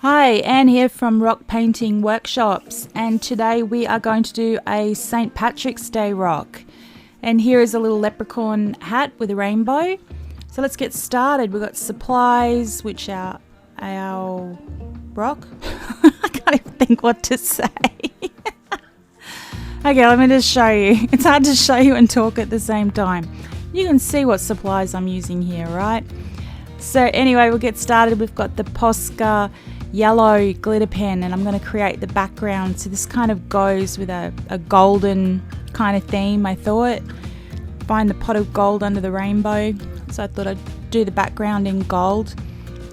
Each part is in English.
Hi, Anne here from Rock Painting Workshops, and today we are going to do a St. Patrick's Day rock. And here is a little leprechaun hat with a rainbow. So let's get started. We've got supplies, which are our rock. I can't even think what to say. Okay, let me just show you. It's hard to show you and talk at the same time. You can see what supplies I'm using here, right? So anyway, we'll get started. We've got the Posca yellow glitter pen, and I'm going to create the background. So this kind of goes with a golden kind of theme, I thought. Find the pot of gold under the rainbow. So I thought I'd do the background in gold.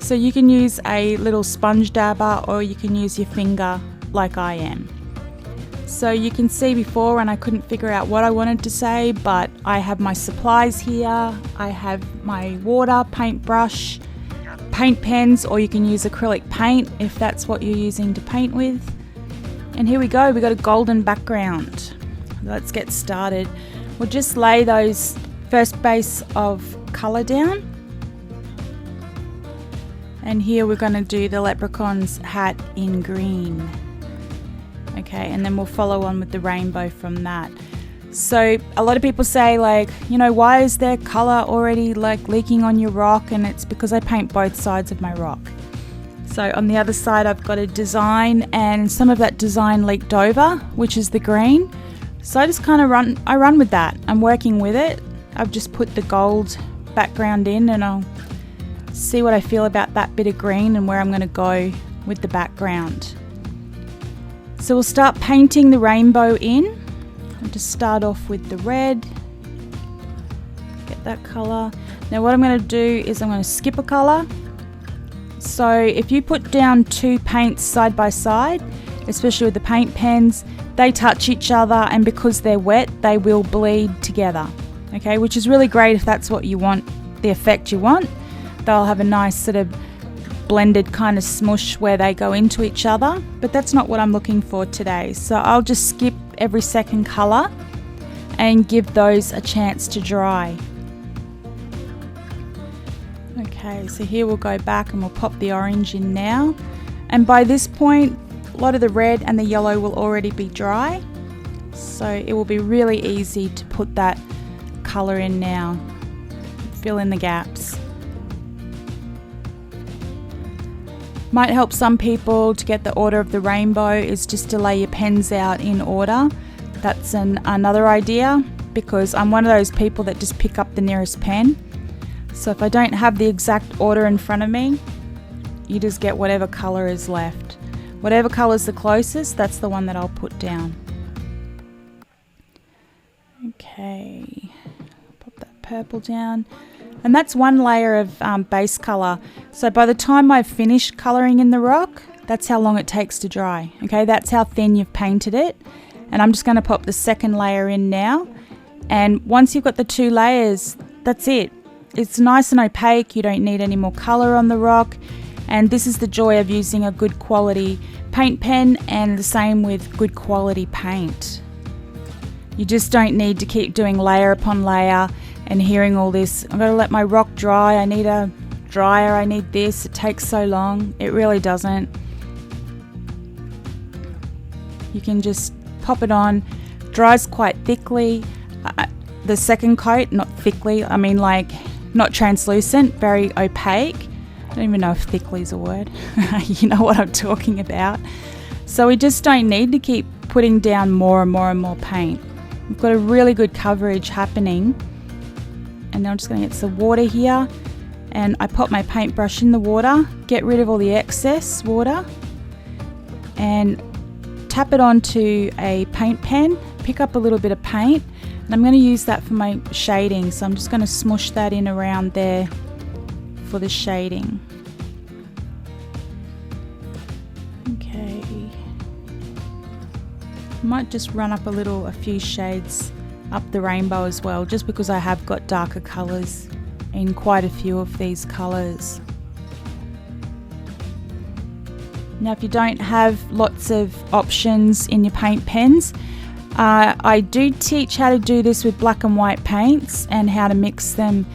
So you can use a little sponge dabber or you can use your finger like I am. So you can see before when I couldn't figure out what I wanted to say, but I have my supplies here. I have my water, paintbrush, paint pens, or you can use acrylic paint if that's what you're using to paint with. And here we go, we got a golden background. Let's get started. We'll just lay those first base of colour down. And here we're going to do the leprechaun's hat in green. Okay, and then we'll follow on with the rainbow from that. So a lot of people say, like, you know, why is there colour already like leaking on your rock? And it's because I paint both sides of my rock. So on the other side I've got a design, and some of that design leaked over, which is the green. So I just kind of run with that. I'm working with it. I've just put the gold background in, and I'll see what I feel about that bit of green and where I'm going to go with the background. So we'll start painting the rainbow in. I'll just start off with the red. Get that colour. Now what I'm going to do is I'm going to skip a colour. So if you put down two paints side by side, especially with the paint pens, they touch each other, and because they're wet they will bleed together. Okay, which is really great if that's what you want, the effect you want. They'll have a nice sort of blended kind of smush where they go into each other, but that's not what I'm looking for today. So I'll just skip every second colour and give those a chance to dry. Okay, so here we'll go back and we'll pop the orange in now, and by this point a lot of the red and the yellow will already be dry, so it will be really easy to put that colour in now. Fill in the gaps. Might help some people to get the order of the rainbow is just to lay your pens out in order. That's another idea, because I'm one of those people that just pick up the nearest pen. So if I don't have the exact order in front of me, you just get whatever colour is left. Whatever colour is the closest, that's the one that I'll put down. Okay, pop that purple down. And that's one layer of base colour. So by the time I've finished colouring in the rock, that's how long it takes to dry. Okay, that's how thin you've painted it. And I'm just going to pop the second layer in now. And once you've got the two layers, that's it. It's nice and opaque. You don't need any more colour on the rock. And this is the joy of using a good quality paint pen, and the same with good quality paint. You just don't need to keep doing layer upon layer and hearing all this, I've got to let my rock dry, I need a dryer, I need this, it takes so long. It really doesn't. You can just pop it on, dries quite thickly. The second coat, not thickly, I mean like not translucent, very opaque. I don't even know if thickly is a word. You know what I'm talking about. So we just don't need to keep putting down more and more and more paint. We've got a really good coverage happening. And now I'm just going to get some water here, and I pop my paintbrush in the water, get rid of all the excess water, and tap it onto a paint pen, pick up a little bit of paint, and I'm going to use that for my shading. So I'm just going to smush that in around there for the shading. Okay. Might just run up a few shades up the rainbow as well, just because I have got darker colours in quite a few of these colours. Now if you don't have lots of options in your paint pens, I do teach how to do this with black and white paints and how to mix them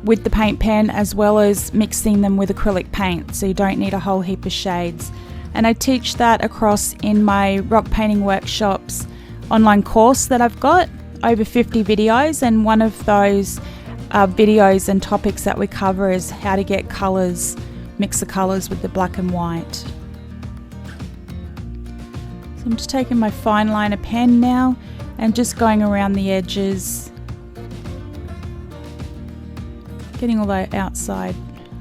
with the paint pen, as well as mixing them with acrylic paint, so you don't need a whole heap of shades. and I teach that across in my rock painting workshops online course that I've got, over 50 videos, and one of those videos and topics that we cover is how to get colours, mix the colours with the black and white. So I'm just taking my fine liner pen now and just going around the edges, getting all the outside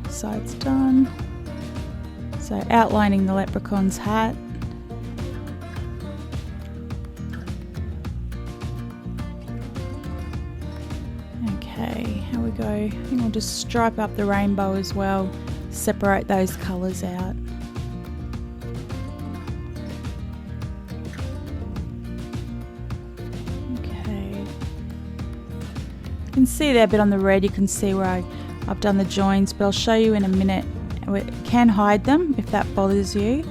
sides done. So outlining the leprechaun's hat. Okay, here we go. I think I'll just stripe up the rainbow as well, separate those colours out. Okay. You can see there a bit on the red, you can see where I've done the joins, but I'll show you in a minute. We can hide them if that bothers you.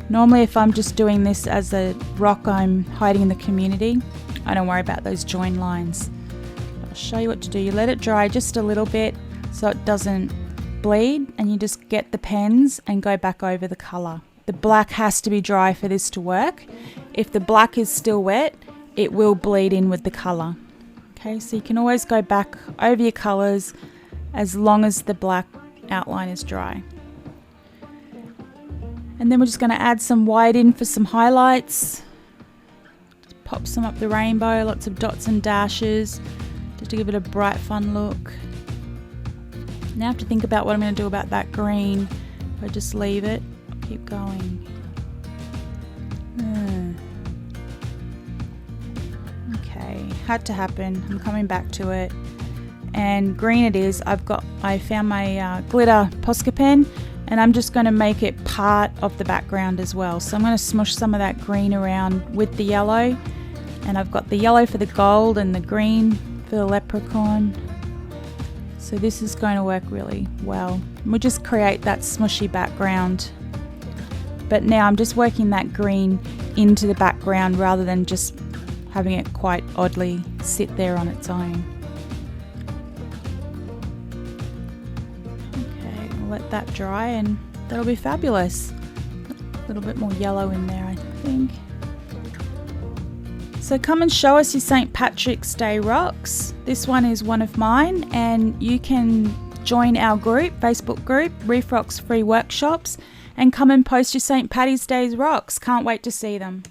Normally if I'm just doing this as a rock I'm hiding in the community, I don't worry about those join lines. I'll show you what to do. You let it dry just a little bit so it doesn't bleed, and you just get the pens and go back over the colour. The black has to be dry for this to work. If the black is still wet, it will bleed in with the colour. Okay, so you can always go back over your colours as long as the black outline is dry. And then we're just going to add some white in for some highlights. Just pop some up the rainbow, lots of dots and dashes, just to give it a bright, fun look. Now I have to think about what I'm going to do about that green. If I just leave it, I'll keep going. Okay, had to happen. I'm coming back to it. And green it is. I found my glitter Posca pen, and I'm just going to make it part of the background as well. So I'm going to smush some of that green around with the yellow, and I've got the yellow for the gold and the green for the leprechaun. So this is going to work really well. And we'll just create that smushy background. But now I'm just working that green into the background rather than just having it quite oddly sit there on its own. Let that dry and that'll be fabulous. A little bit more yellow in there, I think. So come and show us your St. Patrick's Day rocks. This one is one of mine, and you can join our group, Facebook group, Reef Rocks Free Workshops, and come and post your St. Paddy's Day rocks. Can't wait to see them.